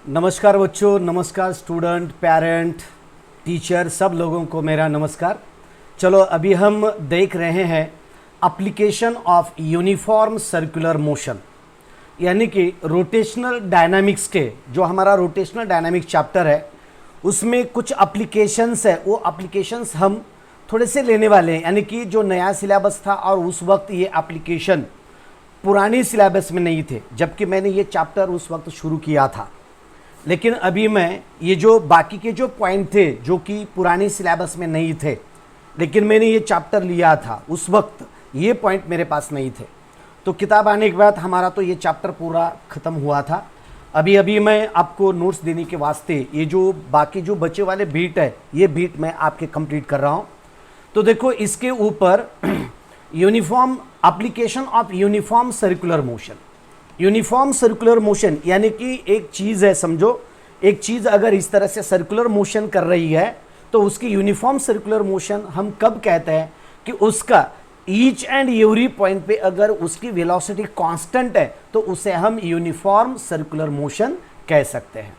नमस्कार बच्चों, नमस्कार स्टूडेंट, पेरेंट, टीचर, सब लोगों को मेरा नमस्कार। चलो अभी हम देख रहे हैं application of uniform circular motion, यानी कि रोटेशनल डायनामिक्स के जो हमारा रोटेशनल डायनामिक्स चैप्टर है उसमें कुछ एप्लीकेशंस है। वो एप्लीकेशंस हम थोड़े से लेने वाले हैं, यानी कि जो नया सिलेबस था और उस वक्त ये एप्लीकेशन पुरानी सिलेबस में नहीं थे, जबकि मैंने ये चैप्टर उस वक्त शुरू किया था। लेकिन अभी मैं ये जो बाकी के जो पॉइंट थे जो कि पुरानी सिलेबस में नहीं थे, लेकिन मैंने ये चैप्टर लिया था उस वक्त ये पॉइंट मेरे पास नहीं थे, तो किताब आने के बाद हमारा तो ये चैप्टर पूरा ख़त्म हुआ था। अभी मैं आपको नोट्स देने के वास्ते ये जो बाकी जो बचे वाले बीट है ये बीट मैं आपके कंप्लीट कर रहा हूँ। तो देखो इसके ऊपर uniform application of uniform circular motion. Uniform circular motion यानी कि एक चीज़ है, समझो एक चीज़ अगर इस तरह से सर्कुलर मोशन कर रही है तो उसकी यूनिफॉर्म सर्कुलर मोशन हम कब कहते हैं कि उसका ईच एंड एवरी पॉइंट पे अगर उसकी वेलोसिटी कांस्टेंट है तो उसे हम यूनिफॉर्म सर्कुलर मोशन कह सकते हैं।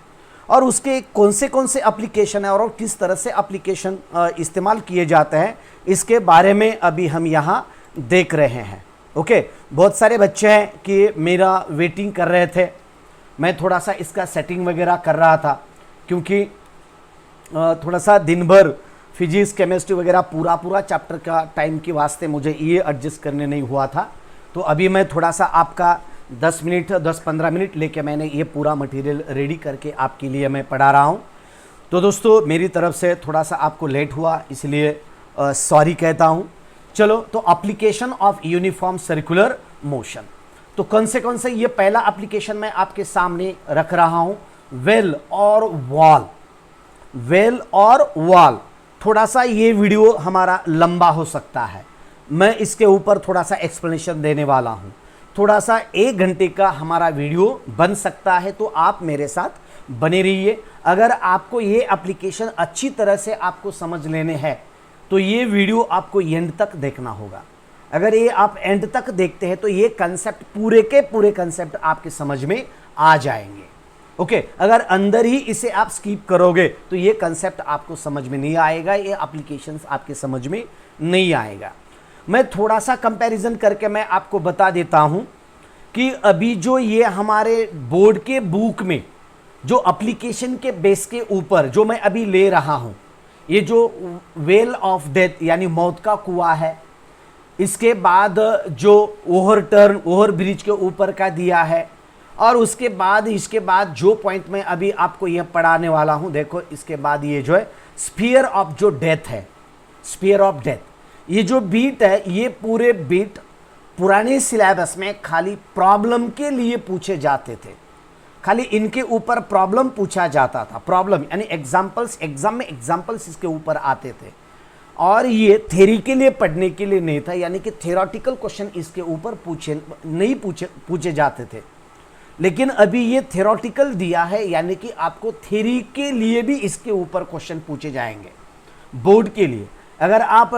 और उसके कौन से एप्लीकेशन है और किस तरह से एप्लीकेशन इस्तेमाल किए जाते हैं इसके बारे में अभी हम यहाँ देख रहे हैं। ओके, बहुत सारे बच्चे हैं कि मेरा वेटिंग कर रहे थे, मैं थोड़ा सा इसका सेटिंग वगैरह कर रहा था क्योंकि थोड़ा सा दिन भर फिजिक्स केमिस्ट्री वगैरह पूरा चैप्टर का टाइम के वास्ते मुझे ये एडजस्ट करने नहीं हुआ था। तो अभी मैं थोड़ा सा आपका 10-15 मिनट लेके मैंने ये पूरा मटेरियल रेडी करके आपके लिए मैं पढ़ा रहा हूँ। तो दोस्तों मेरी तरफ से थोड़ा सा आपको लेट हुआ, इसलिए सॉरी कहता हूँ। चलो, तो application of uniform circular motion, तो कौन से ये पहला एप्लीकेशन मैं आपके सामने रख रहा हूं, वेल और वॉल। वेल और वॉल, थोड़ा सा ये वीडियो हमारा लंबा हो सकता है, मैं इसके ऊपर थोड़ा सा एक्सप्लेनेशन देने वाला हूं। थोड़ा सा 1 घंटे का हमारा वीडियो बन सकता है, तो आप मेरे साथ बने रहिए। अगर आपको ये एप्लीकेशन अच्छी तरह से आपको समझ लेने हैं तो ये वीडियो आपको एंड तक देखना होगा। अगर ये आप एंड तक देखते हैं तो ये कंसेप्ट पूरे के पूरे कंसेप्ट आपके समझ में आ जाएंगे। ओके, अगर अंदर ही इसे आप स्किप करोगे तो ये कंसेप्ट आपको समझ में नहीं आएगा, ये एप्लीकेशंस आपके समझ में नहीं आएगा। मैं थोड़ा सा कंपैरिजन करके मैं आपको बता देता हूं कि अभी जो ये हमारे बोर्ड के बुक में जो एप्लीकेशन के बेस के ऊपर जो मैं अभी ले रहा हूं, ये जो वेल ऑफ डेथ यानी मौत का कुआं है, इसके बाद जो ओवर ब्रिज के ऊपर का दिया है, और उसके बाद इसके बाद जो पॉइंट में अभी आपको यह पढ़ाने वाला हूं, देखो इसके बाद ये जो है स्फीयर ऑफ जो डेथ है, स्फीयर ऑफ डेथ, ये जो बीट है ये पूरे बीट पुराने सिलेबस में खाली प्रॉब्लम के लिए पूछे जाते थे, खाली इनके ऊपर प्रॉब्लम पूछा जाता था। प्रॉब्लम यानी एग्जाम्पल्स, एग्जाम में एग्जाम्पल्स इसके ऊपर आते थे, और ये थ्योरी के लिए पढ़ने के लिए नहीं था, यानी कि थ्योरेटिकल क्वेश्चन इसके ऊपर पूछे जाते थे। लेकिन अभी ये थ्योरेटिकल दिया है, यानी कि आपको थ्योरी के लिए भी इसके ऊपर क्वेश्चन पूछे जाएंगे बोर्ड के लिए। अगर आप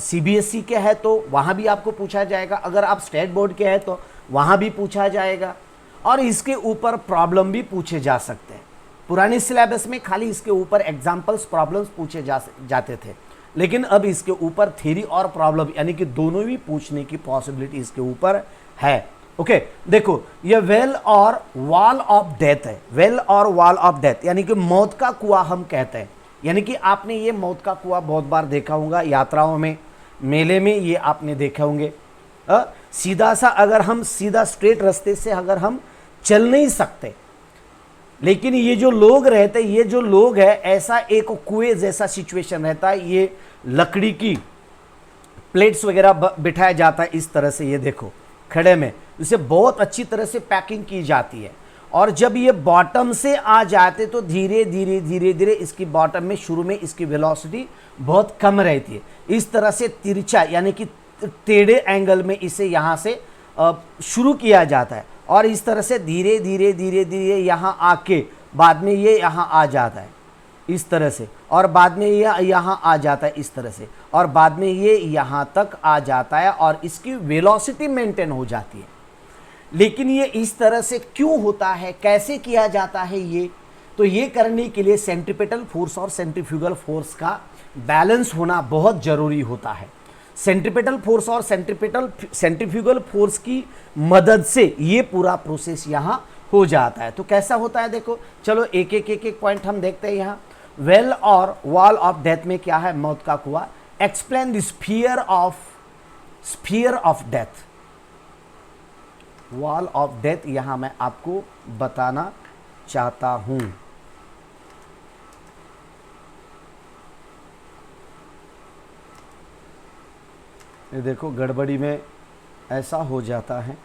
सीबीएसई के हैं तो वहाँ भी आपको पूछा जाएगा, अगर आप स्टेट बोर्ड के हैं तो वहाँ भी पूछा जाएगा, और इसके ऊपर प्रॉब्लम भी पूछे जा सकते हैं। पुराने सिलेबस में खाली इसके ऊपर एग्जाम्पल्स, प्रॉब्लम्स पूछे जाते थे, लेकिन अब इसके ऊपर थ्योरी और प्रॉब्लम यानी कि दोनों भी पूछने की पॉसिबिलिटी इसके ऊपर है। ओके, देखो ये वेल और वॉल ऑफ डेथ है। वेल और वॉल ऑफ डेथ यानी कि मौत का कुआं हम कहते हैं, यानी कि आपने ये मौत का कुआं बहुत बार देखा होगा, यात्राओं में, मेले में ये आपने देखे होंगे। सीधा सा अगर हम सीधा स्ट्रेट रास्ते से अगर हम चल नहीं सकते, लेकिन ये जो लोग रहते, ये जो लोग है, ऐसा एक कुएं जैसा सिचुएशन रहता है, ये लकड़ी की प्लेट्स वगैरह बिठाया जाता है इस तरह से, ये देखो खड़े में, इसे बहुत अच्छी तरह से पैकिंग की जाती है, और जब ये बॉटम से आ जाते तो धीरे धीरे इसकी बॉटम में शुरू में इसकी वेलोसिटी बहुत कम रहती है। इस तरह से तिरछा यानी कि टेढ़े एंगल में इसे यहाँ से शुरू किया जाता है, और इस तरह से धीरे धीरे यहाँ आके बाद में ये यहाँ आ जाता है इस तरह से, और बाद में ये यहाँ आ जाता है इस तरह से, और बाद में ये यहाँ तक आ जाता है, और इसकी वेलोसिटी मेंटेन हो जाती है। लेकिन ये इस तरह से क्यों होता है, कैसे किया जाता है ये, तो ये करने के लिए सेंट्रीपेटल फोर्स और सेंट्रीफ्यूगल फोर्स का बैलेंस होना बहुत जरूरी होता है। सेंट्रीपेटल फोर्स और सेंट्रीफ्यूगल फोर्स की मदद से ये पूरा प्रोसेस यहाँ हो जाता है। तो कैसा होता है देखो, चलो एक एक पॉइंट हम देखते हैं यहाँ। वेल और वॉल ऑफ डेथ में क्या है, मौत का कुआं। Explain the sphere of death. Wall of death यहां मैं आपको बताना चाहता हूं। ये देखो गड़बड़ी में ऐसा हो जाता है।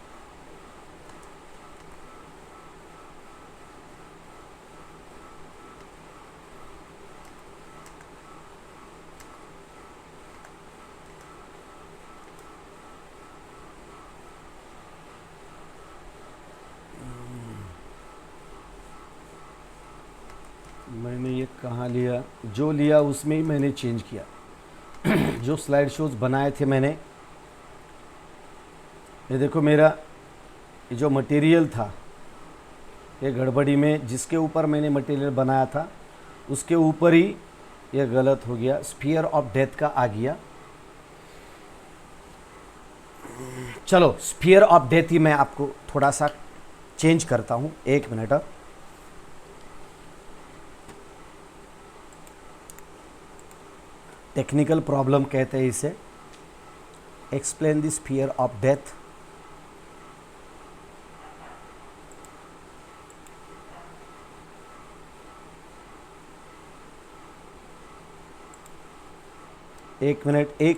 मैंने ये कहाँ लिया, जो लिया उसमें ही मैंने चेंज किया। जो स्लाइड शोज बनाए थे मैंने, ये देखो मेरा ये जो मटेरियल था, ये गड़बड़ी में जिसके ऊपर मैंने मटेरियल बनाया था उसके ऊपर ही ये गलत हो गया, स्फीयर ऑफ डेथ का आ गया। चलो स्फीयर ऑफ डेथ ही मैं आपको थोड़ा सा चेंज करता हूँ, एक मिनट। टेक्निकल प्रॉब्लम कहते हैं इसे। Explain the sphere of death. एक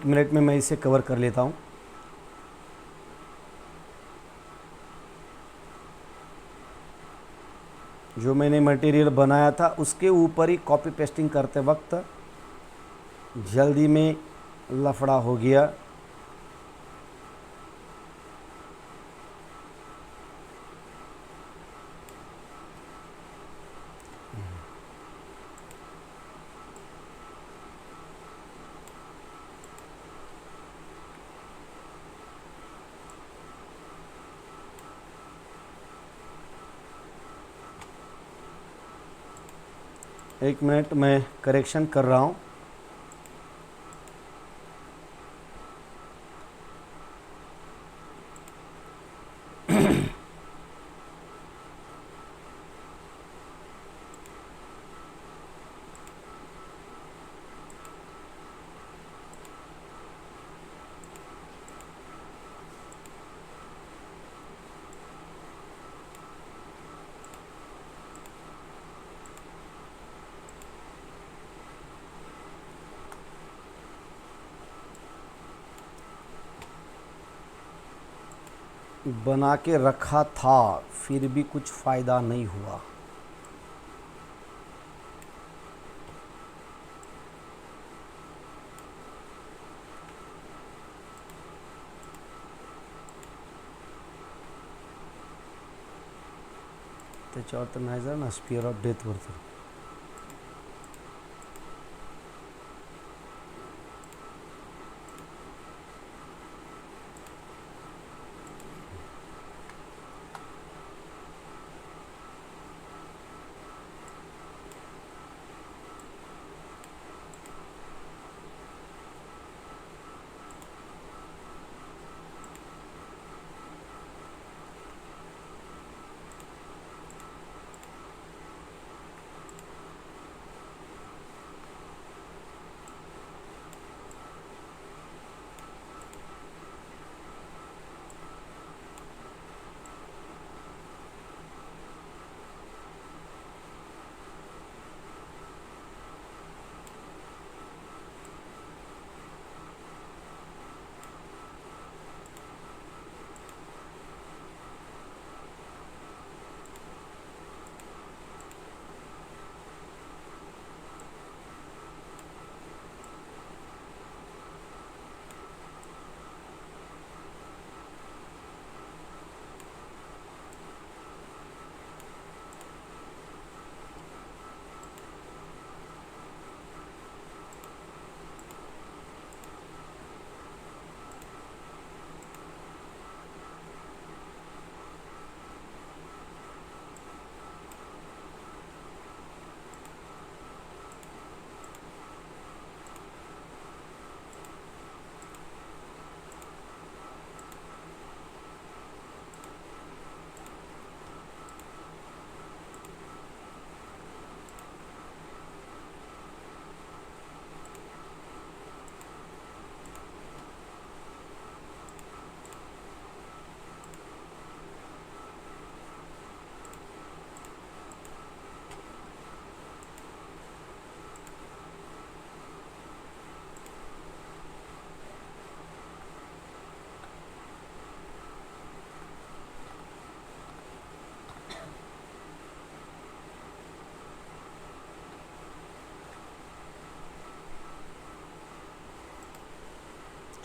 मिनट में मैं इसे कवर कर लेता हूं। जो मैंने मटेरियल बनाया था उसके ऊपर ही कॉपी पेस्टिंग करते वक्त जल्दी में लफड़ा हो गया। एक मिनट मैं करेक्शन कर रहा हूँ। बना के रखा था फिर भी कुछ फ़ायदा नहीं हुआ। त्याच्यावर नाही जाणार ना स्फिअर ऑफ डेथवर तर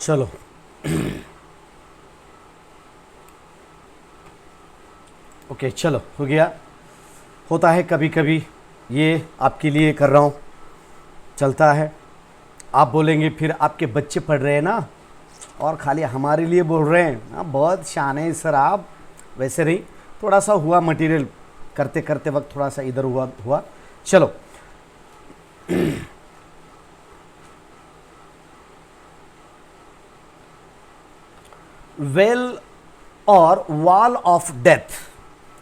चलो ओके, चलो हो गया। होता है कभी कभी, ये आपके लिए कर रहा हूँ, चलता है। आप बोलेंगे फिर आपके बच्चे पढ़ रहे हैं ना और खाली हमारे लिए बोल रहे हैं ना, बहुत शान है सर आप। वैसे नहीं, थोड़ा सा हुआ मटेरियल करते करते वक्त, थोड़ा सा इधर हुआ। चलो वेल और वॉल ऑफ डेथ,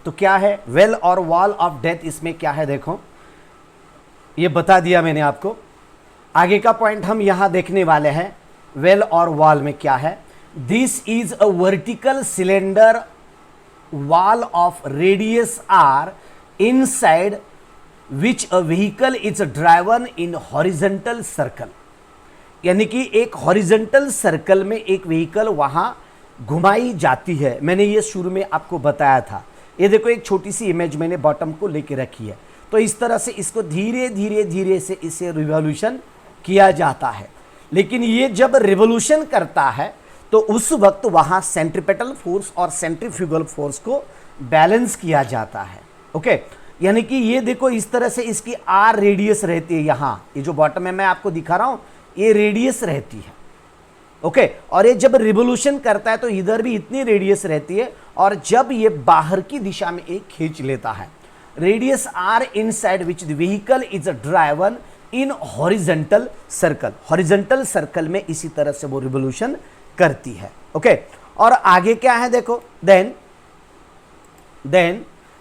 तो क्या है वेल और वॉल ऑफ डेथ? इसमें क्या है देखो, ये बता दिया मैंने आपको। आगे का पॉइंट हम यहां देखने वाले हैं। वेल और वॉल में क्या है? This is a vertical cylinder wall of radius r inside which a vehicle is driven in horizontal circle। यानी कि एक हॉरिजॉन्टल सर्कल में एक व्हीकल वहां घुमाई जाती है। मैंने ये शुरू में आपको बताया था। ये देखो, एक छोटी सी इमेज मैंने बॉटम को लेके रखी है। तो इस तरह से इसको धीरे धीरे धीरे से इसे रिवॉल्यूशन किया जाता है। लेकिन ये जब रिवॉल्यूशन करता है तो उस वक्त वहां सेंट्रीपेटल फोर्स और सेंट्रीफ्यूगल फोर्स को बैलेंस किया जाता है। ओके, यानी कि ये देखो, इस तरह से इसकी आर रेडियस रहती है। यहां ये जो बॉटम में मैं आपको दिखा रहा हूं, ये रेडियस रहती है। ओके, और ये जब रिवोल्यूशन करता है तो इधर भी इतनी रेडियस रहती है, और जब ये बाहर की दिशा में एक खींच लेता है, radius r inside which the vehicle is driven in horizontal circle. Horizontal circle में इसी तरह से वो रिवोल्यूशन करती है। ओके, और आगे क्या है देखो, then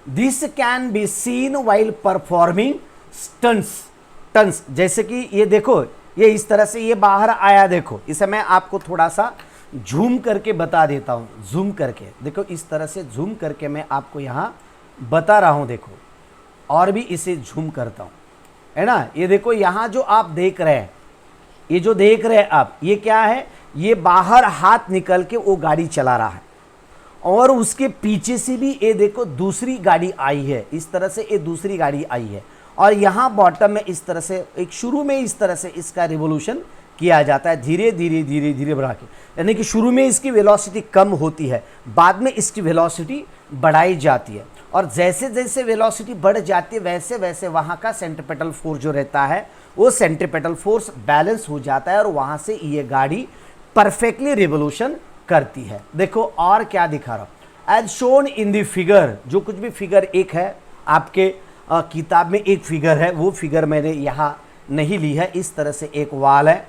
this can be seen while performing stunts. जैसे कि ये देखो, ये इस तरह से ये बाहर आया, देखो इसे मैं आपको थोड़ा सा झूम करके बता देता हूं। जूम करके देखो, इस तरह से जूम करके मैं आपको यहां बता रहा हूं। देखो, और भी इसे झूम करता हूं, है ना। ये देखो, यहां जो आप देख रहे हैं, ये जो देख रहे हैं आप, ये क्या है? ये बाहर हाथ निकल के वो गाड़ी चला रहा है, और उसके पीछे से भी ये देखो दूसरी गाड़ी आई है। इस तरह से ये दूसरी गाड़ी आई है, और यहाँ बॉटम में इस तरह से एक शुरू में इस तरह से इसका रिवोल्यूशन किया जाता है, धीरे धीरे धीरे धीरे बढ़ा के। यानी कि शुरू में इसकी वेलोसिटी कम होती है, बाद में इसकी वेलोसिटी बढ़ाई जाती है, और जैसे जैसे वेलोसिटी बढ़ जाती है वैसे वैसे वहाँ का सेंट्रीपेटल फोर्स जो रहता है, वो सेंट्रीपेटल फोर्स बैलेंस हो जाता है, और वहाँ से ये गाड़ी परफेक्टली रिवोल्यूशन करती है। देखो और क्या दिखा रहा हूं, as shown in the figure. जो कुछ भी फिगर एक है आपके किताब में, एक फिगर है, वो फिगर मैंने यहाँ नहीं ली है। इस तरह से एक वाल है,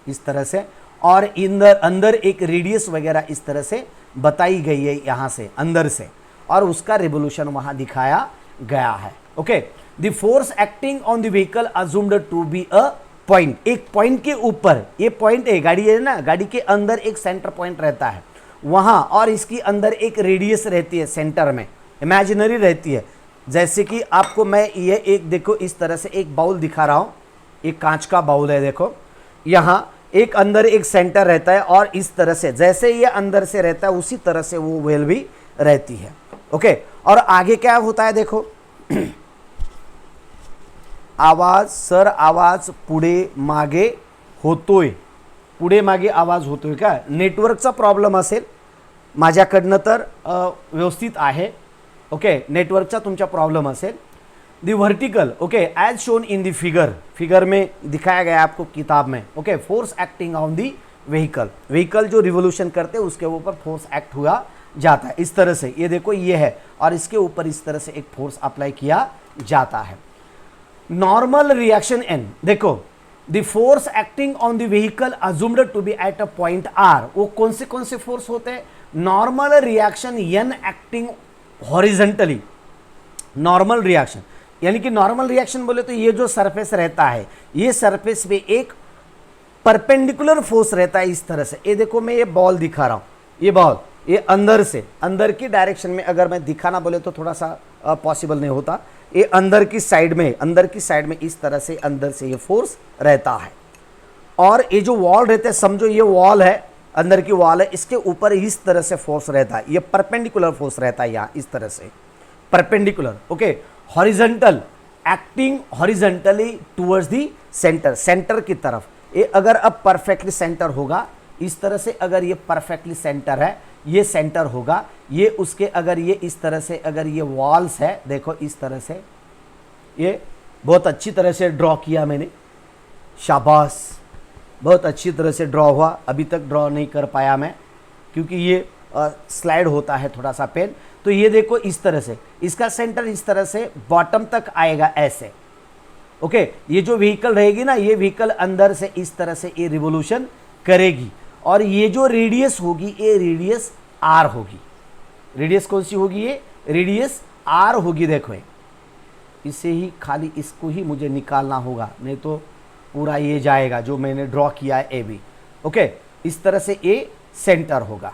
इस तरह से, और अंदर एक रेडियस वगैरह इस तरह से बताई गई है यहाँ से अंदर से, और उसका रिवोल्यूशन वहाँ दिखाया गया है। Okay, the force acting on the vehicle assumed to be a point. एक पॉइंट के ऊपर, ये पॉइंट है, गाड़ी है ना, गाड़ी के अंदर एक सेंटर पॉइंट रहता है वहां, और इसकी अंदर एक रेडियस रहती है सेंटर में, इमेजिनरी रहती है। जैसे कि आपको मैं ये एक देखो, इस तरह से एक बाउल दिखा रहा हूं, एक कांच का बाउल है। देखो यहां एक अंदर एक सेंटर रहता है, और इस तरह से जैसे ये अंदर से रहता है उसी तरह से वो वेल भी रहती है। ओके, और आगे क्या होता है देखो, आवाज सर, आवाज पुढे मागे होतोय, पुढे मागे आवाज होतोय का? नेटवर्कचा प्रॉब्लेम असेल, माझ्याकडनं तर व्यवस्थित आहे। ओके, नेटवर्कचा तुमचा प्रॉब्लेम असेल। The vertical, okay, as shown in the figure में दिखाया गया आपको किताब में। Okay, force acting on the vehicle जो रिवोल्यूशन करते हैं उसके ऊपर फोर्स एक्ट हुआ जाता है। इस तरह से ये देखो, ये है, और इसके ऊपर इस तरह से एक फोर्स अप्लाई किया जाता है। नॉर्मल रिएक्शन एन, देखो the force acting on the vehicle assumed to be at a point R. वो कौन से फोर्स होते हैं? Normal reaction N acting horizontally. Normal reaction यानी कि नॉर्मल रिएक्शन बोले तो ये जो सरफेस रहता है, ये सरफेस पे एक परपेंडिकुलर फोर्स रहता है इस तरह से। ये देखो, मैं ये बॉल दिखा रहा हूं, ये बॉल, ये अंदर से, अंदर की डायरेक्शन में अगर मैं दिखाना बोले तो थोड़ा सा पॉसिबल नहीं होता। ये अंदर की साइड में इस तरह से अंदर से ये फोर्स रहता है, और ये जो वॉल रहता है, समझो ये वॉल है, अंदर की वॉल है, इसके ऊपर इस तरह से फोर्स रहता है, ये परपेंडिकुलर फोर्स रहता है यहाँ इस तरह से, perpendicular. Okay, horizontal, acting horizontally towards the centre की तरफ। ये अगर अब परफेक्टली सेंटर होगा इस तरह से अगर ये परफेक्टली सेंटर है, ये सेंटर होगा, ये उसके अगर ये इस तरह से अगर ये वॉल्स है, देखो इस तरह से, ये बहुत अच्छी तरह से ड्रॉ किया मैंने, शाबाश, बहुत अच्छी तरह से ड्रॉ हुआ। अभी तक ड्रॉ नहीं कर पाया मैं क्योंकि ये स्लाइड होता है थोड़ा सा पेन। तो ये देखो इस तरह से, इसका सेंटर इस तरह से बॉटम तक आएगा ऐसे। ओके, ये जो व्हीकल रहेगी ना, ये व्हीकल अंदर से इस तरह से ये रिवोल्यूशन करेगी, और ये जो रेडियस होगी, ये रेडियस आर होगी। रेडियस कौन सी होगी? ये रेडियस आर होगी। देखो इसे ही, खाली इसको ही मुझे निकालना होगा, नहीं तो पूरा ये जाएगा जो मैंने ड्रॉ किया है ए बी। ओके, इस तरह से ए सेंटर होगा।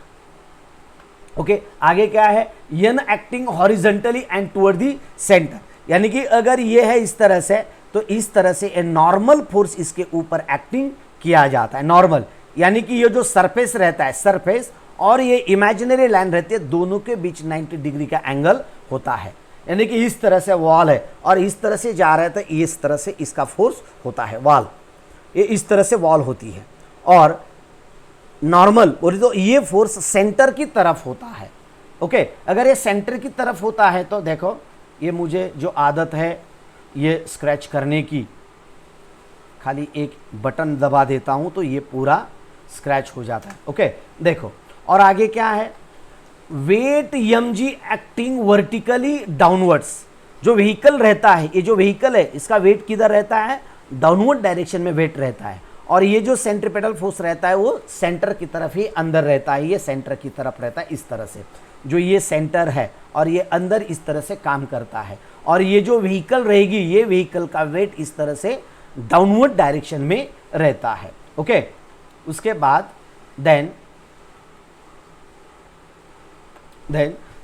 ओके, आगे क्या है? N acting horizontally and toward the centre, यानी कि अगर ये है इस तरह से, तो इस तरह से ए नॉर्मल फोर्स इसके ऊपर एक्टिंग किया जाता है। नॉर्मल यानी कि ये जो सरफेस रहता है, सरफेस और ये इमेजिनरी लाइन रहती है, दोनों के बीच 90 डिग्री का एंगल होता है। यानी कि इस तरह से वॉल है और इस तरह से जा रहा है, तो इस तरह से इसका फोर्स होता है, वॉल, ये इस तरह से वॉल होती है। और नॉर्मल बोले तो ये फोर्स सेंटर की तरफ होता है। ओके, अगर ये सेंटर की तरफ होता है तो देखो, ये मुझे जो आदत है ये स्क्रैच करने की, खाली एक बटन दबा देता हूं तो ये पूरा स्क्रैच हो जाता है। ओके, देखो, और आगे क्या है? Weight mg acting vertically downwards. जो व्हीकल रहता है, ये जो व्हीकल है, इसका वेट किधर रहता है? डाउनवर्ड डायरेक्शन में वेट रहता है, और ये जो सेंट्रीपेटल फोर्स रहता है वो सेंटर की तरफ ही अंदर रहता है, ये सेंटर की तरफ रहता है इस तरह से। जो ये सेंटर है और ये अंदर इस तरह से काम करता है, और ये जो व्हीकल रहेगी, ये व्हीकल का वेट इस तरह से डाउनवर्ड डायरेक्शन में रहता है। ओके, उसके बाद देन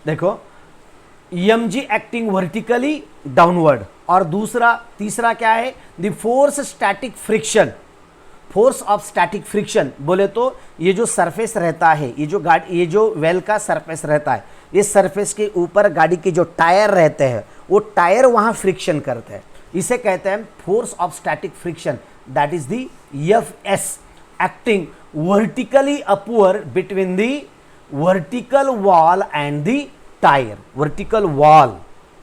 देखो mg एक्टिंग वर्टिकली डाउनवर्ड, और तीसरा क्या है? The force static friction. Force of static friction बोले तो ये जो सरफेस रहता है, ये जो वेल का सरफेस रहता है, ये सरफेस के ऊपर गाड़ी के जो टायर रहते हैं, वो टायर वहां फ्रिक्शन करते हैं, इसे कहते हैं force of static friction. That is the Fs acting vertically upward between the vertical wall and the tyre. Vertical wall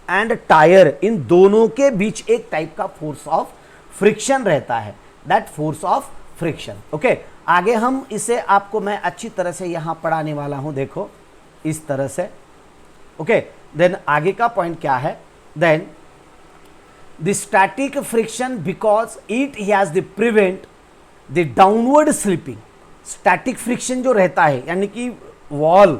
and tyre, इन दोनों के बीच एक टाइप का फोर्स ऑफ फ्रिक्शन रहता है, that force of friction. Okay, आगे हम इसे आपको मैं अच्छी तरह से यहां पढ़ाने वाला हूं, देखो इस तरह से। ओके, देन आगे का पॉइंट क्या है? Then the static friction because it has the prevent the downward slipping. Static friction जो रहता है, यानी कि वॉल,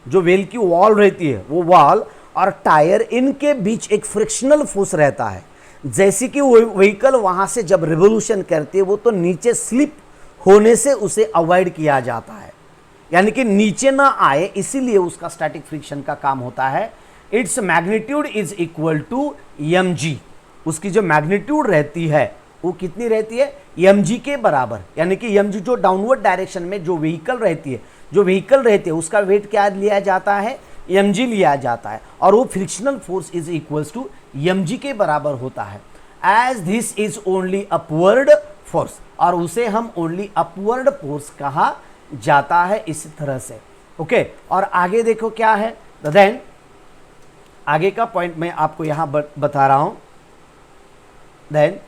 जो व्हील की वॉल रहती है, वो वॉल और टायर, इनके बीच एक फ्रिक्शनल फोर्स रहता है। जैसे कि वो व्हीकल वहां से जब रिवोल्यूशन करती है, वो तो नीचे स्लिप होने से उसे अवॉइड किया जाता है, यानी कि नीचे ना आए, इसीलिए उसका स्टैटिक फ्रिक्शन का काम होता है। It's magnitude is equal to mg। उसकी जो मैग्नीट्यूड रहती है वो कितनी रहती है? mg के बराबर, यानी कि mg जो डाउनवर्ड डायरेक्शन में जो व्हीकल रहती है, उसका वेट क्या लिया जाता है? mg लिया जाता है, और वो frictional force is equals to mg के बराबर होता है। As this is only upward force, और उसे हम ओनली अपवर्ड फोर्स कहा जाता है, इस तरह से। ओके, और आगे देखो क्या है? देन आगे का पॉइंट मैं आपको यहां बता रहा हूं। Then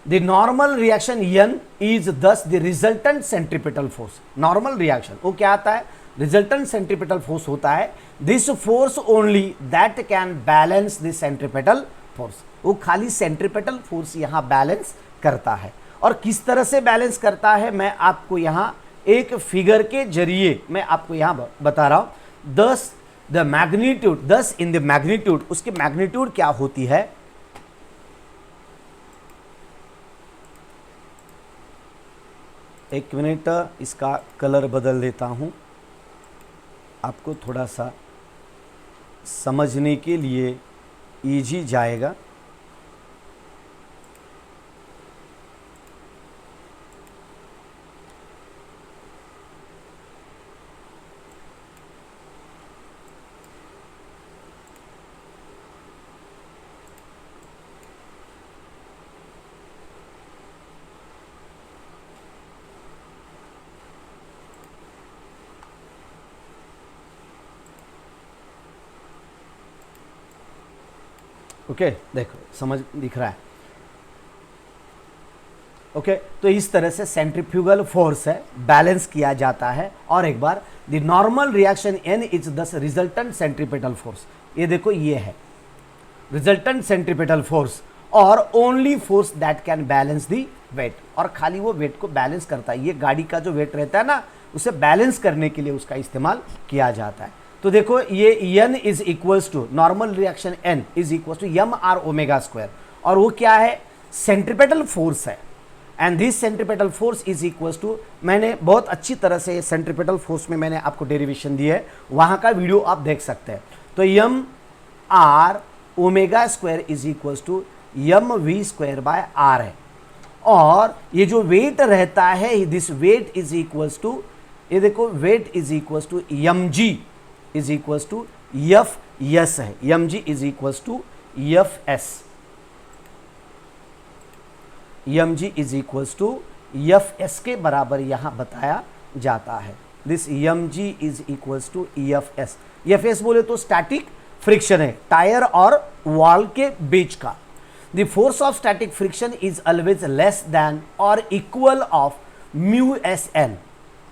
the normal reaction n is this the resultant centripetal force. Normal reaction वो क्या आता है? रिजल्टेंट सेंट्रीपिटल फोर्स होता है। This force only that can balance the centripetal force. वो खाली सेंट्रीपिटल फोर्स यहां बैलेंस करता है, और किस तरह से बैलेंस करता है मैं आपको यहां एक फिगर के जरिए मैं आपको यहां बता रहा हूं। 10 the magnitude, 10 in the magnitude, उसकी मैग्नीट्यूड क्या होती है? एक मिनट, इसका कलर बदल देता हूं, आपको थोड़ा सा समझने के लिए इजी जाएगा। ओके देखो समझ दिख रहा है। ओके तो इस तरह से सेंट्रीफ्यूगल फोर्स है बैलेंस किया जाता है। और एक बार the normal reaction N is this resultant centripetal force, ये देखो ये है रिजल्टेंट सेंट्रीपेटल फोर्स और only force that can balance the weight, और खाली वो वेट को बैलेंस करता है। ये गाड़ी का जो वेट रहता है ना उसे बैलेंस करने के लिए उसका इस्तेमाल किया जाता है। तो देखो ये n is equals to normal reaction n is equals to M R omega square, और वो क्या है सेंट्रीपेटल फोर्स है। And this centripetal force is equals to, मैंने बहुत अच्छी तरह से सेंट्रीपेटल फोर्स में मैंने आपको डेरिवेशन दी है, वहां का वीडियो आप देख सकते हैं। तो M R omega square is equals to M V square by R है। और ये जो वेट रहता है this weight is equals to, ये देखो weight is equals to M G is equals to F S है, M G is equals to F S, M G is equals to F S के बराबर यहां बताया जाता है। This M G is equals to F S, F S बोले तो static friction है टायर और वॉल के बीच का। The force of static friction is always less than और equal of mu S N,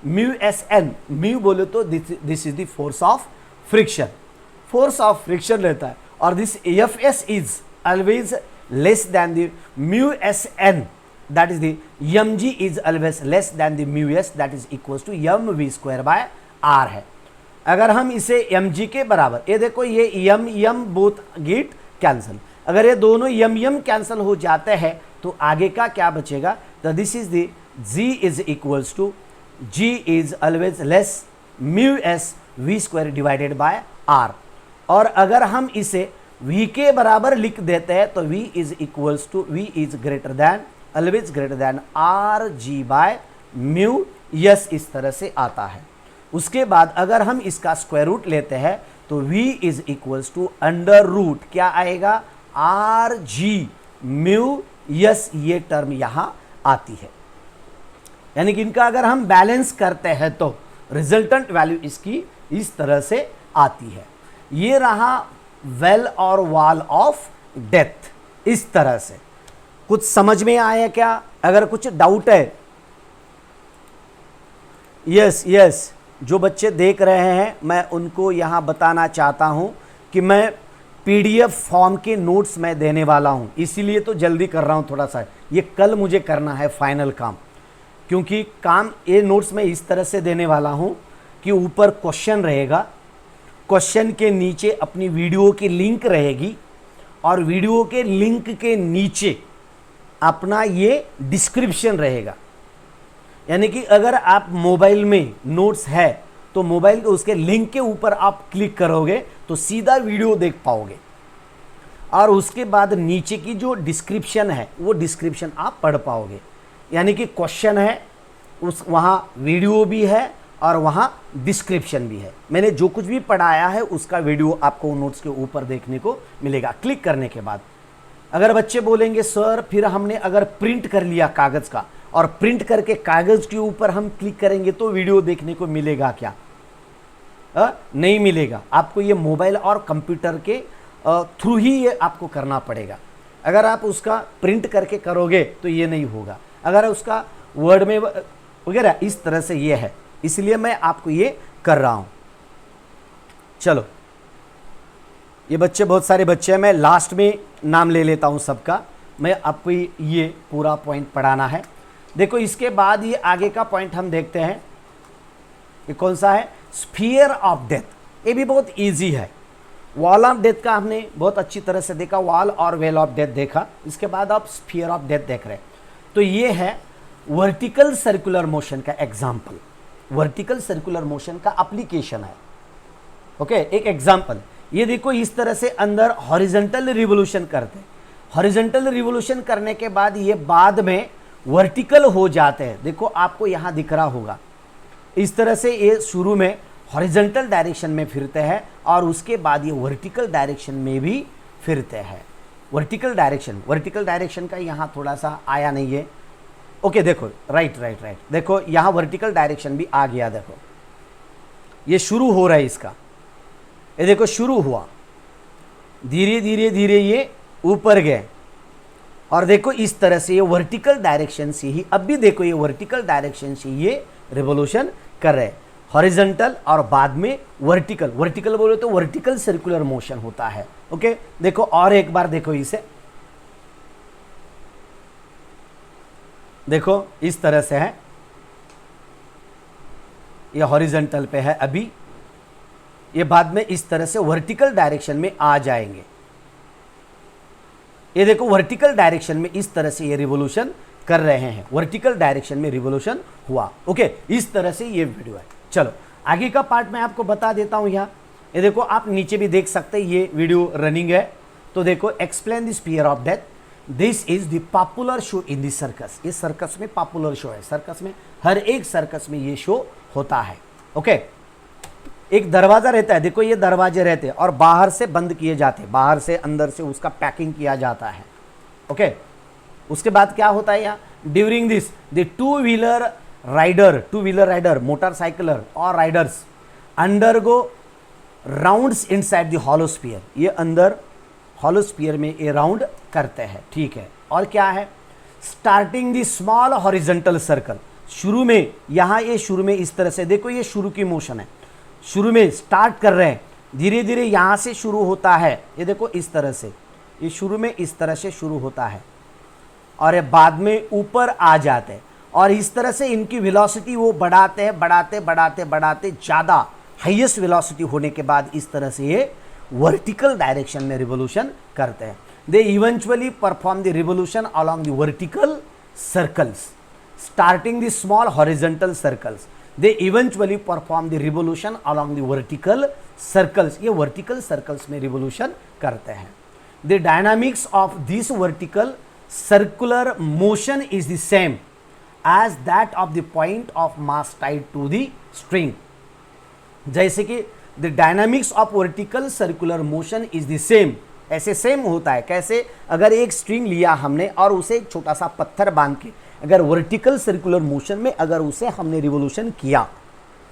mu S N, mu बोले तो this is the force of friction, force of friction रहता है। और this F S is always less than the mu S N, that is the M G is always less than the mu S, that is equals to M V square by R है। अगर हम इसे M G के बराबर, ये देखो ये M M both get cancel, अगर ये दोनों एम एम कैंसल हो जाते हैं तो आगे का क्या बचेगा, तो this is the G is equals to G is always less mu S V square divided by R. और अगर हम इसे V के बराबर लिख देते हैं तो V is equals to, V is greater than always greater than R G by mu S, इस तरह से आता है। उसके बाद अगर हम इसका स्क्वायर रूट लेते हैं तो V is equals to under root क्या आएगा आर जी म्यू एस, ये टर्म यहां आती है। यानी कि इनका अगर हम बैलेंस करते हैं तो रिजल्टेंट वैल्यू इसकी इस तरह से आती है। ये रहा वेल और वॉल ऑफ डेथ, इस तरह से। कुछ समझ में आया क्या? अगर कुछ डाउट है, यस यस, जो बच्चे देख रहे हैं मैं उनको यहां बताना चाहता हूं कि मैं पीडीएफ फॉर्म के नोट्स मैं देने वाला हूं, इसीलिए तो जल्दी कर रहा हूं थोड़ा सा। ये कल मुझे करना है फाइनल काम, क्योंकि काम ये नोट्स में इस तरह से देने वाला हूं कि ऊपर क्वेश्चन रहेगा, क्वेश्चन के नीचे अपनी वीडियो की लिंक रहेगी और वीडियो के लिंक के नीचे अपना ये डिस्क्रिप्शन रहेगा। यानी कि अगर आप मोबाइल में नोट्स है तो मोबाइल के उसके लिंक के ऊपर आप क्लिक करोगे तो सीधा वीडियो देख पाओगे, और उसके बाद नीचे की जो डिस्क्रिप्शन है वो डिस्क्रिप्शन आप पढ़ पाओगे। यानी कि क्वेश्चन है उस, वहाँ वीडियो भी है और वहाँ डिस्क्रिप्शन भी है। मैंने जो कुछ भी पढ़ाया है उसका वीडियो आपको नोट्स के ऊपर देखने को मिलेगा क्लिक करने के बाद। अगर बच्चे बोलेंगे सर फिर हमने अगर प्रिंट कर लिया कागज़ का और प्रिंट करके कागज़ के ऊपर हम क्लिक करेंगे तो वीडियो देखने को मिलेगा क्या? नहीं मिलेगा। आपको ये मोबाइल और कंप्यूटर के थ्रू ही ये आपको करना पड़ेगा। अगर आप उसका प्रिंट करके करोगे तो ये नहीं होगा, अगर उसका वर्ड में वगैरह इस तरह से ये है, इसलिए मैं आपको ये कर रहा हूँ। चलो, ये बच्चे बहुत सारे बच्चे हैं, मैं लास्ट में नाम ले लेता हूँ सबका। मैं आपको ये पूरा पॉइंट पढ़ाना है। देखो इसके बाद ये आगे का पॉइंट हम देखते हैं, ये कौन सा है? Sphere of death. ये भी बहुत इजी है। वॉल ऑफ डेथ का हमने बहुत अच्छी तरह से देखा, वॉल और वेल ऑफ डेथ देखा। इसके बाद आप स्फीयर ऑफ डेथ देख रहे हैं। तो ये है वर्टिकल सर्कुलर मोशन का एग्जाम्पल, वर्टिकल सर्कुलर मोशन का एप्लीकेशन है। ओके, एक एग्जाम्पल ये देखो, इस तरह से अंदर हॉरिजॉन्टल रिवोल्यूशन करते हैं। हॉरिजॉन्टल रिवोल्यूशन करने के बाद ये बाद में वर्टिकल हो जाते हैं। देखो आपको यहाँ दिख रहा होगा, इस तरह से ये शुरू में हॉरिजॉन्टल डायरेक्शन में फिरते हैं और उसके बाद ये वर्टिकल डायरेक्शन में भी फिरते हैं। वर्टिकल डायरेक्शन का यहाँ थोड़ा सा आया नहीं है। ओके देखो, राइट, देखो यहाँ वर्टिकल डायरेक्शन भी आ गया। देखो ये शुरू हो रहा है इसका, ये देखो शुरू हुआ, धीरे धीरे धीरे ये ऊपर गए और देखो इस तरह से ये वर्टिकल डायरेक्शन से ही, अब भी देखो ये वर्टिकल डायरेक्शन से ये रिवोल्यूशन कर रहे हैं, हॉरिजॉन्टल और बाद में वर्टिकल। वर्टिकल बोले तो वर्टिकल सर्कुलर मोशन होता है। ओके, देखो और एक बार देखो इसे, देखो इस तरह से है, ये हॉरिजॉन्टल पे है अभी, ये बाद में इस तरह से वर्टिकल डायरेक्शन में आ जाएंगे। ये देखो वर्टिकल डायरेक्शन में इस तरह से ये रिवोल्यूशन कर रहे हैं, वर्टिकल डायरेक्शन में रिवोल्यूशन हुआ। ओके, इस तरह से ये वीडियो है। चलो आगे का पार्ट मैं आपको बता देता हूं। यहाँ ये देखो आप नीचे भी देख सकते हैं, ये वीडियो रनिंग है। तो देखो, explain the sphere of death, this is the popular show in the circus. ये सर्कस में पॉपुलर शो है, सर्कस में हर एक सर्कस में ये शो होता है। ओके, एक दरवाजा रहता है, देखो ये दरवाजे रहते हैं और बाहर से बंद किए जाते हैं, बाहर से अंदर से उसका पैकिंग किया जाता है। ओके, उसके बाद क्या होता है यहाँ, during this the two wheeler rider motorcycler और riders undergo rounds inside the hollow sphere. ये अंदर हॉलो स्फीयर में ये राउंड करते हैं। ठीक है, और क्या है, starting the small horizontal circle, शुरू में यहाँ ये शुरू में इस तरह से, देखो ये शुरू की मोशन है, शुरू में स्टार्ट कर रहे हैं, धीरे धीरे यहाँ से शुरू होता है, ये देखो इस तरह से, ये शुरू में इस तरह से शुरू होता है और ये बाद में ऊपर आ जाते हैं और इस तरह से इनकी वेलोसिटी वो बढ़ाते हैं, बढ़ाते ज़्यादा हाईएस्ट वेलोसिटी होने के बाद इस तरह से ये वर्टिकल डायरेक्शन में रिवोल्यूशन करते हैं। They eventually perform the revolution along the vertical circles, starting the small horizontal circles, they eventually perform the revolution along the vertical circles। ये vertical circles में revolution करते हैं। The dynamics of this vertical circular motion is the same as that of the point of mass tied to the string। जैसे कि the dynamics of vertical circular motion is the same, ऐसे same होता है। कैसे, अगर एक string लिया हमने और उसे एक छोटा सा पत्थर बांध के अगर वर्टिकल सर्कुलर मोशन में अगर उसे हमने रिवोल्यूशन किया,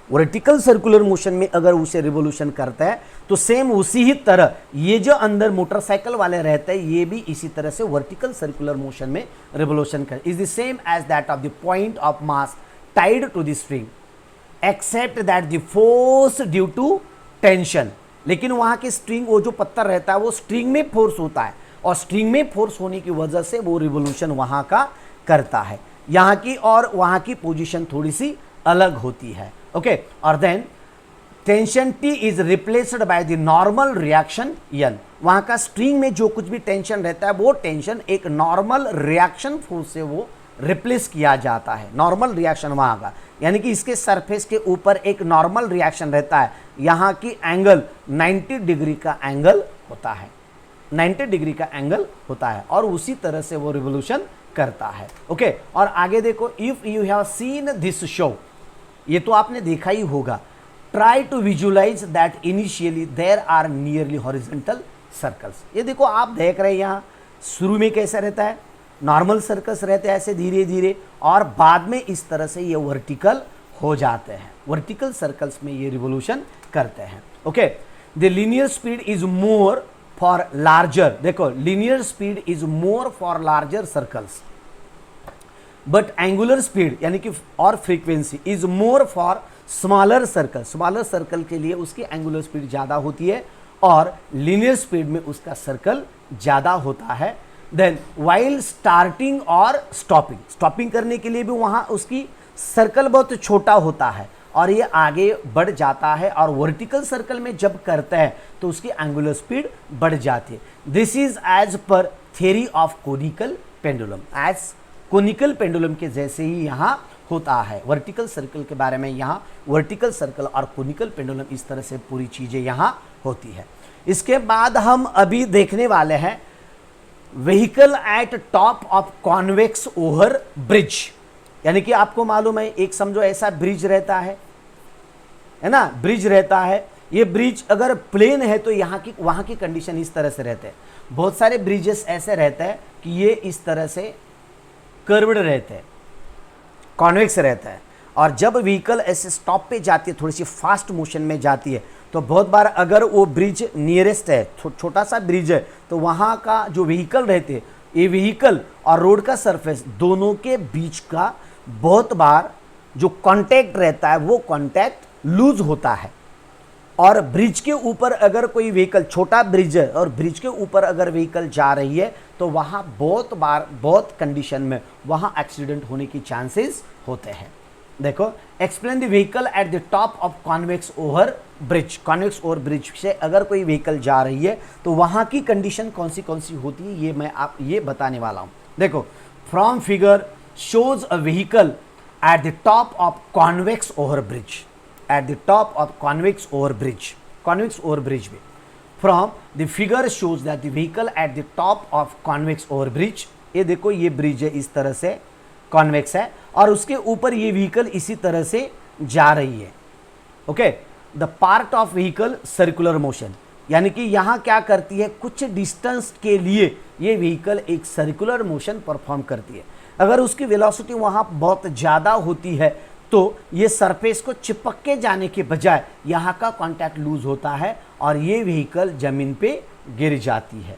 वर्टिकल सर्कुलर मोशन में अगर उसे रिवोल्यूशन करता है तो सेम उसी ही तरह ये जो अंदर मोटरसाइकिल वाले रहते हैं ये भी इसी तरह से वर्टिकल सर्कुलर मोशन में रिवोल्यूशन कर, is the same as that of the point of mass tied to the string except that the force due to tension. लेकिन वहाँ के स्ट्रिंग, वो जो पत्थर रहता है वो स्ट्रिंग में फोर्स होता है और स्ट्रिंग में फोर्स होने की वजह से वो रिवोल्यूशन वहाँ का करता है। यहाँ की और वहाँ की पोजीशन थोड़ी सी अलग होती है। ओके, और then tension T is replaced by the normal reaction N। वहाँ का स्ट्रिंग में जो कुछ भी टेंशन रहता है वो टेंशन एक नॉर्मल रिएक्शन फोर्स से वो रिप्लेस किया जाता है। नॉर्मल रिएक्शन वहाँ का, यानी कि इसके सरफेस के ऊपर एक नॉर्मल रिएक्शन रहता है, यहाँ की एंगल 90 डिग्री का एंगल होता है, 90 डिग्री का एंगल होता है और उसी तरह से वो रिवोल्यूशन करता है। ओके, और आगे देखो, if you have seen this show, ये तो आपने देखा ही होगा, try to visualize that initially there are nearly horizontal circles. ये देखो आप देख रहे हैं यहाँ शुरू में कैसा रहता है, नॉर्मल सर्कल्स रहते हैं ऐसे धीरे धीरे और बाद में इस तरह से ये वर्टिकल हो जाते हैं, वर्टिकल सर्कल्स में ये रिवोल्यूशन करते हैं। Okay, the linear speed is more for larger, देखो linear speed is more for larger circles but angular speed यानी कि और frequency is more for smaller circle. Smaller circle के लिए उसकी एंगुलर स्पीड ज़्यादा होती है और लीनियर स्पीड में उसका सर्कल ज़्यादा होता है। देन वाइल स्टार्टिंग और स्टॉपिंग करने के लिए भी वहाँ उसकी सर्कल बहुत छोटा होता है और ये आगे बढ़ जाता है और वर्टिकल सर्कल में जब करता है तो उसकी एंगुलर स्पीड बढ़ जाती है। This is as per theory of conical pendulum, as conical pendulum के जैसे ही यहाँ होता है। वर्टिकल सर्कल के बारे में यहाँ वर्टिकल सर्कल और कोनिकल पेंडुलम इस तरह से पूरी चीज़ें यहाँ होती है। इसके बाद हम अभी देखने वाले हैं vehicle eight top of convex over bridge, यानी कि आपको मालूम है एक समझो ऐसा ब्रिज रहता है ना, ब्रिज रहता है। ये ब्रिज अगर प्लेन है तो यहाँ की वहाँ की कंडीशन इस तरह से रहते हैं। बहुत सारे ब्रिजेस ऐसे रहते हैं कि ये इस तरह से कर्व्ड रहते हैं, कॉन्वेक्स रहता है और जब व्हीकल ऐसे स्टॉप पे जाती है, थोड़ी सी फास्ट मोशन में जाती है तो बहुत बार अगर वो ब्रिज नियरेस्ट है, छोटा सा ब्रिज है, तो वहाँ का जो व्हीकल रहते हैं, ये व्हीकल और रोड का सरफेस दोनों के बीच का बहुत बार जो कांटेक्ट रहता है वो कांटेक्ट लूज होता है। और ब्रिज के ऊपर अगर कोई व्हीकल, छोटा ब्रिज है और ब्रिज के ऊपर अगर व्हीकल जा रही है तो वहाँ बहुत बार, बहुत कंडीशन में वहाँ एक्सीडेंट होने की चांसेस होते हैं। देखो, explain the vehicle at the top of convex over bridge. Convex over bridge से अगर कोई व्हीकल जा रही है तो वहाँ की कंडीशन कौन सी होती है, ये मैं आप ये बताने वाला हूँ। देखो, from figure shows a vehicle at the top of convex over bridge, at the top of convex over bridge में from the figure shows that the vehicle at the top of convex over bridge, ये देखो ये bridge है, इस तरह से convex है और उसके ऊपर ये व्हीकल इसी तरह से जा रही है। Okay, the part of vehicle circular motion, यानी कि यहाँ क्या करती है, कुछ डिस्टेंस के लिए ये व्हीकल एक सर्कुलर मोशन परफॉर्म करती है। अगर उसकी वेलोसिटी वहाँ बहुत ज़्यादा होती है तो ये सरफेस को चिपक के जाने के बजाय यहाँ का कांटेक्ट लूज होता है और ये व्हीकल ज़मीन पे गिर जाती है।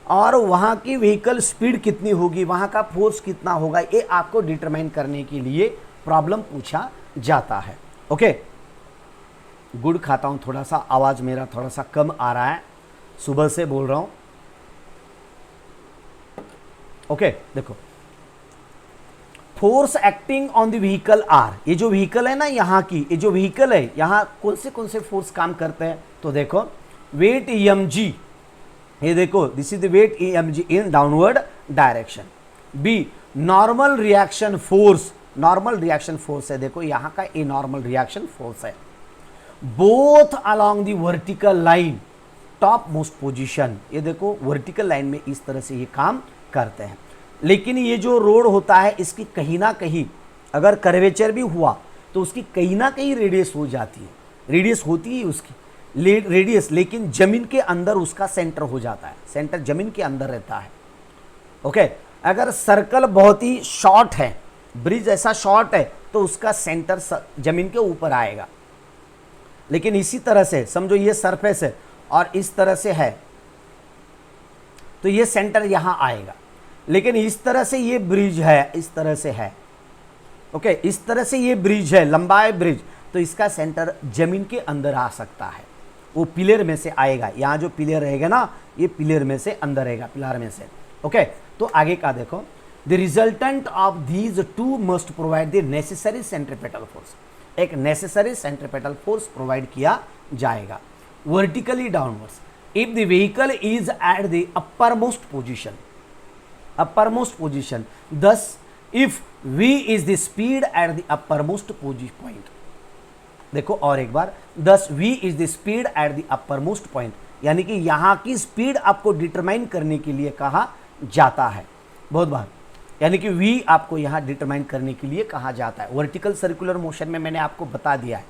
और वहाँ की व्हीकल स्पीड कितनी होगी, वहाँ का फोर्स कितना होगा, ये आपको डिटरमाइन करने के लिए प्रॉब्लम पूछा जाता है। ओके, गुड़ खाता हूँ, थोड़ा सा आवाज़ मेरा थोड़ा सा कम आ रहा है, सुबह से बोल रहा हूँ। ओके, देखो, force acting on the vehicle are, ये जो व्हीकल है ना, यहाँ की ये जो व्हीकल है, यहाँ कौन से फोर्स काम करते हैं, तो देखो वेट EMG, ये देखो this is the weight EMG in downward direction. B normal reaction force, normal reaction force है, देखो यहाँ का ए नॉर्मल रिएक्शन फोर्स है, both along the vertical line top most position, ये देखो वर्टिकल लाइन में इस तरह से ये काम करते हैं। लेकिन ये जो रोड होता है इसकी कहीं ना कहीं अगर कर्वेचर भी हुआ तो उसकी कहीं ना कहीं रेडियस हो जाती है, रेडियस होती है उसकी रेडियस, लेकिन जमीन के अंदर उसका सेंटर हो जाता है, सेंटर जमीन के अंदर रहता है। ओके, अगर सर्कल बहुत ही शॉर्ट है, ब्रिज ऐसा शॉर्ट है तो उसका सेंटर जमीन के ऊपर आएगा। लेकिन इसी तरह से समझो ये सरफेस है और इस तरह से है तो ये सेंटर यहाँ आएगा। लेकिन इस तरह से ये ब्रिज है, इस तरह से है, ओके, इस तरह से ये ब्रिज है, लंबा है ब्रिज, तो इसका सेंटर जमीन के अंदर आ सकता है, वो पिलर में से आएगा। यहाँ जो पिलर रहेगा ना, ये पिलर में से अंदर रहेगा, पिलर में से। ओके, तो आगे का देखो, the resultant of these two must provide the necessary centripetal force, एक नेसेसरी सेंट्रीपेटल फोर्स प्रोवाइड किया जाएगा vertically downwards if the vehicle is at the upper most position, thus if v is the speed at the uppermost point, देखो और एक बार, thus v is the speed at the uppermost point, यानी कि यहाँ की speed आपको determine करने के लिए कहा जाता है बहुत बार, यानी कि v आपको यहाँ डिटरमाइन करने के लिए कहा जाता है। वर्टिकल सर्कुलर मोशन में मैंने आपको बता दिया है,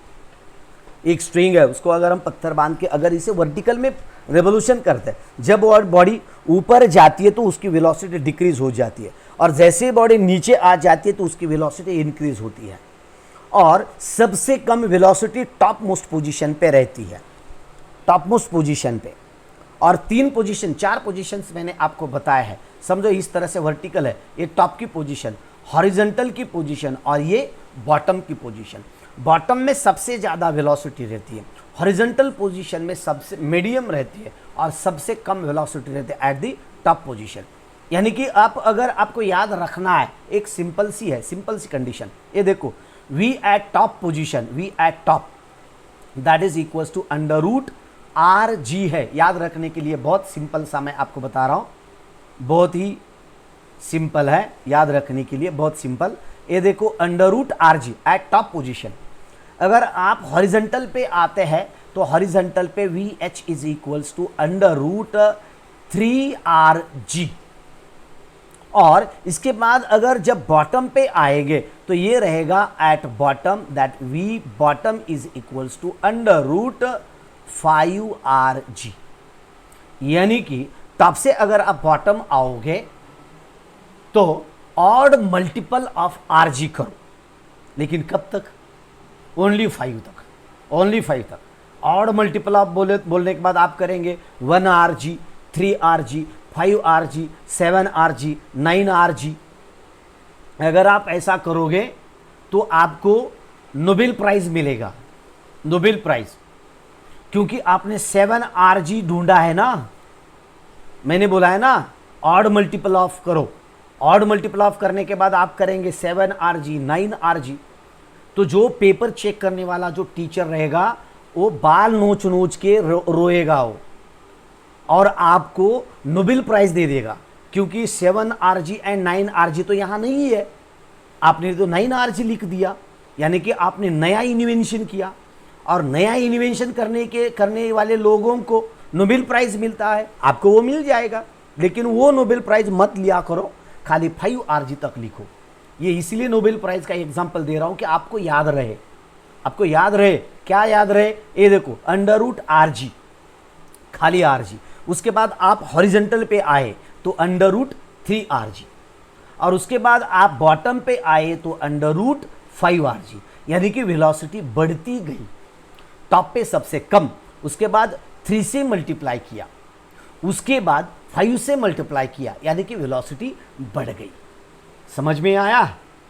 एक स्ट्रिंग है, उसको अगर हम पत्थर बांध के अगर इसे वर्टिकल में रेवोल्यूशन करते हैं, जब बॉडी ऊपर जाती है तो उसकी वेलोसिटी डिक्रीज हो जाती है, और जैसे बॉडी नीचे आ जाती है तो उसकी वेलोसिटी इंक्रीज होती है, और सबसे कम वेलोसिटी टॉप मोस्ट पोजीशन पे रहती है, टॉप मोस्ट पोजीशन पे। और 3 पोजीशन 4 पोजीशंस मैंने आपको बताया है। समझो इस तरह से वर्टिकल है, ये टॉप की पोजीशन, हॉरिजॉन्टल की पोजीशन और ये बॉटम की पोजीशन। बॉटम में सबसे ज़्यादा वेलोसिटी रहती है, हॉरिजॉन्टल पोजीशन में सबसे मीडियम रहती है और सबसे कम वेलोसिटी रहती है एट द टॉप पोजीशन। यानी कि आप अगर आपको याद रखना है, एक सिंपल सी कंडीशन, ये देखो v at top position, v at top that is equals to √RG है। याद रखने के लिए बहुत सिंपल सा मैं आपको बता रहा हूँ, बहुत ही सिंपल है याद रखने के लिए, बहुत सिंपल। ये देखो √RG एट टॉप पोजीशन। अगर आप हॉरिजॉन्टल पे आते हैं तो हॉरिजॉन्टल पे VH is equals to √3RG, और इसके बाद अगर जब बॉटम पे आएंगे तो ये रहेगा at bottom that V bottom is equals to √5RG। यानी कि टॉप से अगर आप बॉटम आओगे तो ऑड मल्टीपल ऑफ RG करो, लेकिन कब तक? ओनली 5 तक, ओनली 5 तक। ऑड मल्टीपल ऑफ बोलने के बाद आप करेंगे 1Rg, 3Rg, 5Rg, 7Rg, 9Rg। अगर आप ऐसा करोगे तो आपको नोबेल प्राइज मिलेगा, नोबेल प्राइज, क्योंकि आपने 7Rg ढूंढा है ना। मैंने बोला है ना ऑड मल्टीपल ऑफ करो, ऑड मल्टीपल ऑफ करने के बाद आप करेंगे 7Rg, 9Rg। तो जो पेपर चेक करने वाला जो टीचर रहेगा वो बाल नोच नोच के रोएगा वो, और आपको नोबेल प्राइज दे देगा, क्योंकि 7Rg एंड 9Rg तो यहाँ नहीं है, आपने तो 9Rg लिख दिया, यानी कि आपने नया इन्वेंशन किया, और नया इन्वेंशन करने वाले लोगों को नोबेल प्राइज मिलता है, आपको वो मिल जाएगा। लेकिन वो नोबेल प्राइज मत लिया करो, खाली 5Rg तक लिखो। ये इसलिए नोबेल प्राइज का एग्जांपल दे रहा हूं कि आपको याद रहे, आपको याद रहे। क्या याद रहे? ये देखो √Rg, खाली Rg। उसके बाद आप हॉरिजॉन्टल पे आए तो √3Rg, और उसके बाद आप बॉटम पे आए तो √5Rg, यानी कि वेलोसिटी बढ़ती गई। टॉप पे सबसे कम, उसके बाद 3 से मल्टीप्लाई किया, उसके बाद 5 से मल्टीप्लाई किया, यानी कि वेलोसिटी बढ़ गई। समझ में आया?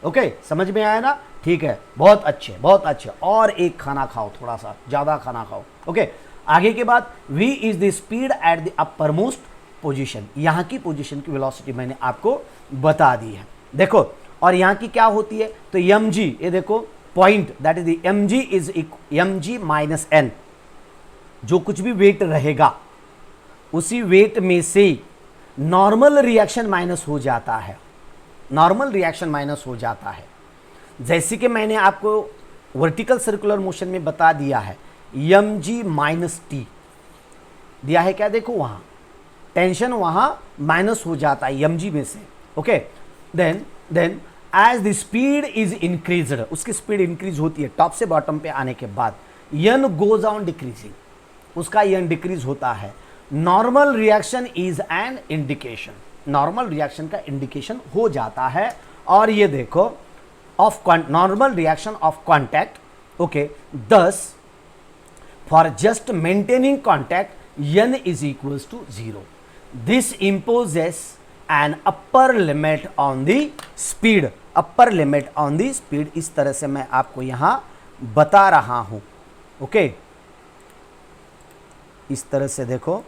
ओके, समझ में आया ना? ठीक है, बहुत अच्छे, बहुत अच्छे। और एक खाना खाओ, थोड़ा सा ज़्यादा खाना खाओ। ओके, आगे के बाद v is the speed at the upper most position. यहाँ की पोजिशन की वेलोसिटी मैंने आपको बता दी है। देखो, और यहाँ की क्या होती है? तो mg, ये देखो point, that is the mg is mg minus n। जो कुछ भी वेट रहेगा उसी वेट में से नॉर्मल रिएक्शन माइनस हो जाता है, नॉर्मल रिएक्शन माइनस हो जाता है। जैसे कि मैंने आपको वर्टिकल सर्कुलर मोशन में बता दिया है, mg माइनस टी दिया है क्या? देखो वहाँ टेंशन वहाँ माइनस हो जाता है mg में से। Okay, then as the speed is increased, उसकी स्पीड इंक्रीज होती है टॉप से बॉटम पे आने के बाद, n गोज ऑन डिक्रीजिंग, उसका n डिक्रीज होता है। Normal reaction is an indication, normal reaction का इंडिकेशन हो जाता है। और ये देखो of normal reaction of contact. Okay, this for just maintaining contact n is equals to 0। This imposes an upper limit on the speed, upper limit on the speed. इस तरह से मैं आपको यहां बता रहा हूं। ओके, इस तरह से देखो,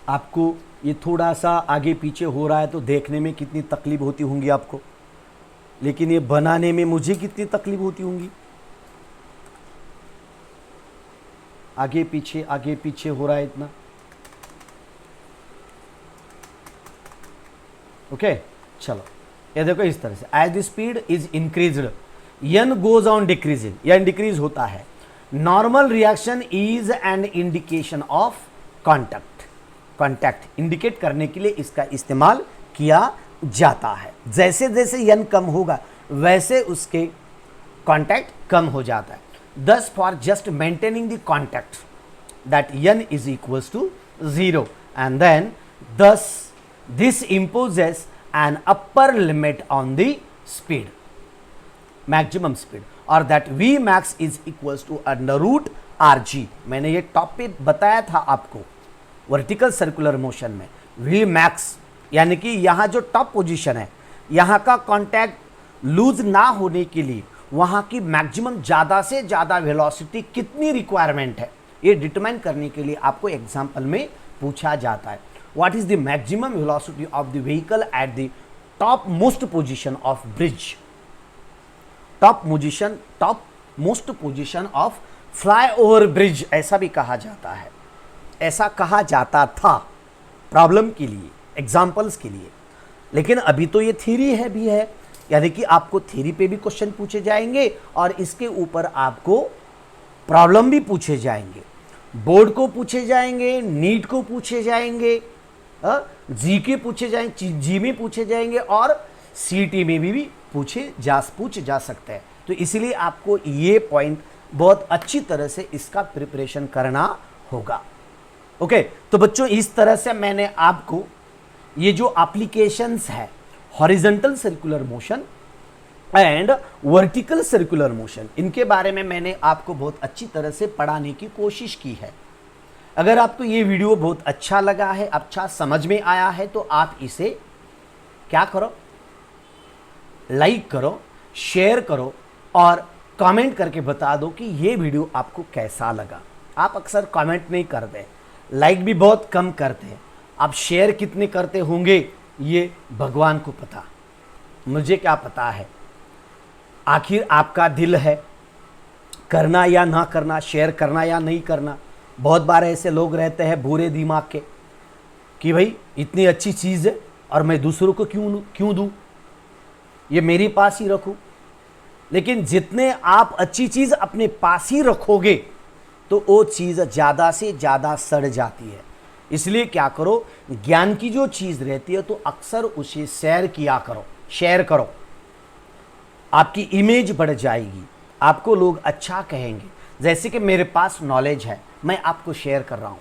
आपको ये थोड़ा सा आगे पीछे हो रहा है तो देखने में कितनी तकलीफ होती होंगी आपको, लेकिन ये बनाने में मुझे कितनी तकलीफ होती होंगी। आगे पीछे हो रहा है इतना। ओके, चलो ये देखो इस तरह से, as the speed is increased n goes on decreasing, n decrease होता है। Normal reaction is an indication of contact, contact indicate करने के लिए इसका इस्तेमाल किया जाता है। जैसे जैसे n कम होगा वैसे उसके कॉन्टैक्ट कम हो जाता है। Thus for just maintaining the contact that n is equals to 0, and then thus this imposes an upper limit on the speed, maximum speed, और that v max is equals to √Rg। मैंने ये top पे बताया था आपको vertical circular motion में। v max यानी कि यहाँ जो टॉप पोजीशन है, यहाँ का कॉन्टैक्ट लूज ना होने के लिए वहाँ की मैक्सिमम ज़्यादा से ज़्यादा वेलोसिटी कितनी रिक्वायरमेंट है, ये डिटरमाइन करने के लिए आपको एग्जाम्पल में पूछा जाता है। What is the maximum velocity of the vehicle at the top most position of bridge? Top most position of flyover bridge, ऐसा भी कहा जाता है, ऐसा कहा जाता था प्रॉब्लम के लिए, एग्जाम्पल्स के लिए। लेकिन अभी तो ये थ्योरी है भी है, यानी कि आपको थ्योरी पे भी क्वेश्चन पूछे जाएंगे और इसके ऊपर आपको प्रॉब्लम भी पूछे जाएंगे। बोर्ड को पूछे जाएंगे, नीट को पूछे जाएंगे, जी के पूछे जाएंगे, जी में पूछे जाएंगे, और सीटी में भी पूछ जा सकते हैं। तो इसीलिए आपको ये पॉइंट बहुत अच्छी तरह से इसका प्रिपरेशन करना होगा। ओके, तो बच्चों इस तरह से मैंने आपको ये जो एप्लीकेशंस है horizontal circular motion and vertical circular motion, इनके बारे में मैंने आपको बहुत अच्छी तरह से पढ़ाने की कोशिश की है। अगर आपको ये वीडियो बहुत अच्छा लगा है, अच्छा समझ में आया है, तो आप इसे क्या करो, लाइक करो, शेयर करो और कमेंट करके बता दो कि ये वीडियो आपको कैसा लगा। आप अक्सर कमेंट नहीं करते, लाइक भी बहुत कम करते हैं, आप शेयर कितने करते होंगे ये भगवान को पता, मुझे क्या पता है। आखिर आपका दिल है करना या ना करना, शेयर करना या नहीं करना। बहुत बार ऐसे लोग रहते हैं बुरे दिमाग के कि भाई इतनी अच्छी चीज़ है और मैं दूसरों को क्यों दूँ, ये मेरे पास ही रखूँ। लेकिन जितने आप अच्छी चीज़ अपने पास ही रखोगे तो वो चीज़ ज़्यादा से ज़्यादा सड़ जाती है। इसलिए क्या करो, ज्ञान की जो चीज़ रहती है तो अक्सर उसे शेयर किया करो, शेयर करो, आपकी इमेज बढ़ जाएगी, आपको लोग अच्छा कहेंगे। जैसे कि मेरे पास नॉलेज है, मैं आपको शेयर कर रहा हूँ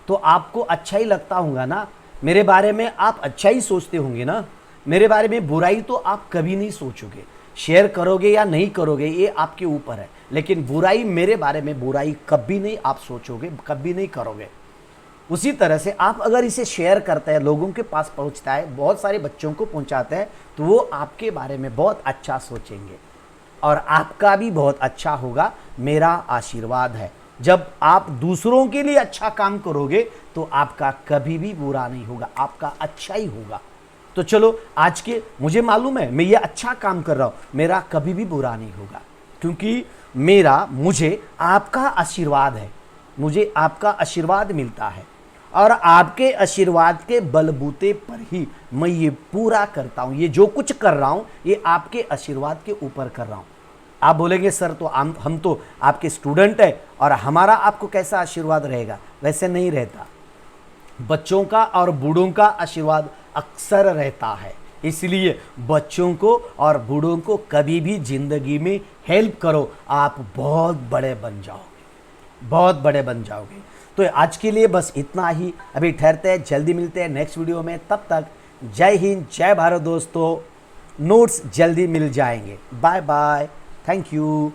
तो आपको अच्छा ही लगता होगा ना, मेरे बारे में आप अच्छा ही सोचते होंगे ना, मेरे बारे में बुराई तो आप कभी नहीं सोचोगे। शेयर करोगे या नहीं करोगे ये आपके ऊपर है, लेकिन बुराई, मेरे बारे में बुराई कभी नहीं आप सोचोगे, कभी नहीं करोगे। उसी तरह से आप अगर इसे शेयर करते हैं, लोगों के पास पहुंचता है, बहुत सारे बच्चों को पहुंचाते हैं, तो वो आपके बारे में बहुत अच्छा सोचेंगे और आपका भी बहुत अच्छा होगा, मेरा आशीर्वाद है। जब आप दूसरों के लिए अच्छा काम करोगे तो आपका कभी भी बुरा नहीं होगा, आपका अच्छा ही होगा। तो चलो आज के, मुझे मालूम है मैं ये अच्छा काम कर रहा हूँ, मेरा कभी भी बुरा नहीं होगा, क्योंकि मुझे आपका आशीर्वाद है, मुझे आपका आशीर्वाद मिलता है और आपके आशीर्वाद के बलबूते पर ही मैं ये पूरा करता हूँ। ये जो कुछ कर रहा हूँ ये आपके आशीर्वाद के ऊपर कर रहा हूँ। आप बोलेंगे सर तो हम तो आपके स्टूडेंट हैं और हमारा आपको कैसा आशीर्वाद रहेगा, वैसे नहीं रहता। बच्चों का और बूढ़ों का आशीर्वाद अक्सर रहता है, इसलिए बच्चों को और बूढ़ों को कभी भी जिंदगी में हेल्प करो, आप बहुत बड़े बन जाओगे, बहुत बड़े बन जाओगे। तो आज के लिए बस इतना ही, अभी ठहरते हैं, जल्दी मिलते हैं नेक्स्ट वीडियो में। तब तक जय हिंद, जय भारत दोस्तों। नोट्स जल्दी मिल जाएंगे। Bye bye, thank you.